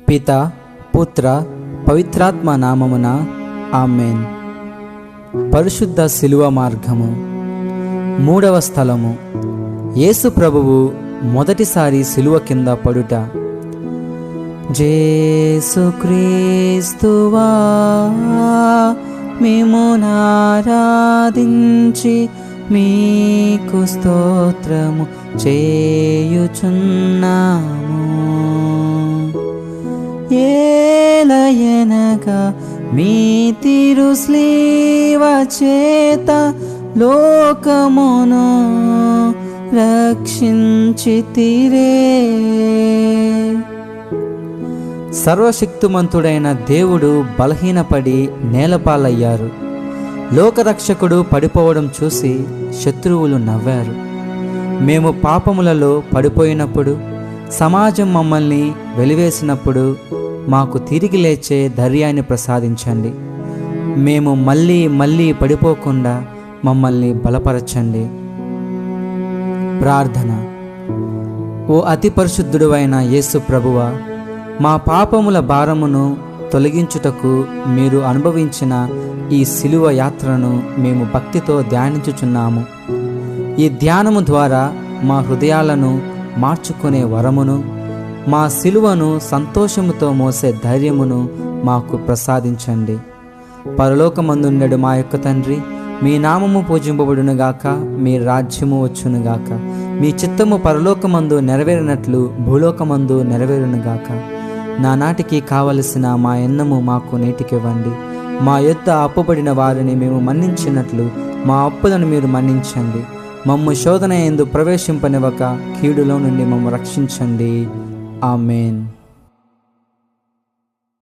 పిత పుత్ర పవిత్రాత్మ నామమున ఆమేన్. పరిశుద్ధ శిలువ మార్గము. మూడవ స్థలము, యేసు ప్రభువు మొదటిసారి శిలువ కింద పడుట. యేసుక్రీస్తువా మిమ్మును ఆరాధించి మీకు స్తోత్రము చేయుచున్నాము. ఏలయనగా మీ తిరుస్లీవ చేత లోకమును రక్షించితిరే. సర్వశక్తిమంతుడైన దేవుడు బలహీనపడి నేలపాలయ్యారు. లోకరక్షకుడు పడిపోవడం చూసి శత్రువులు నవ్వారు. మేము పాపములలో పడిపోయినప్పుడు, సమాజం మమ్మల్ని వెలివేసినప్పుడు మాకు తిరిగి లేచే ధైర్యాన్ని ప్రసాదించండి. మేము మళ్ళీ పడిపోకుండా మమ్మల్ని బలపరచండి. ప్రార్థన. ఓ అతి పరిశుద్ధుడు అయిన యేసు ప్రభువా, మా పాపముల భారమును తొలగించుటకు మీరు అనుభవించిన ఈ శిలువ యాత్రను మేము భక్తితో ధ్యానించుచున్నాము. ఈ ధ్యానము ద్వారా మా హృదయాలను మార్చుకునే వరమును, మా శిలువను సంతోషముతో మోసే ధైర్యమును మాకు ప్రసాదించండి. పరలోకమందుండెడు మా యొక్క తండ్రి, మీ నామము పూజింపబడునుగాక, మీ రాజ్యము వచ్చునుగాక, మీ చిత్తము పరలోకమందు నెరవేరినట్లు భూలోకమందు నెరవేరునుగాక. నానాటికి కావలసిన మా అన్నము మాకు నేటికివ్వండి. మా యొద్ద అప్పుబడిన వారిని మేము మన్నించినట్లు మా అప్పులను మీరు మన్నించండి. మమ్ము శోధన యందు ప్రవేశింపనివ్వక కీడులో నుండి మమ్ము రక్షించండి. ఆమేన్.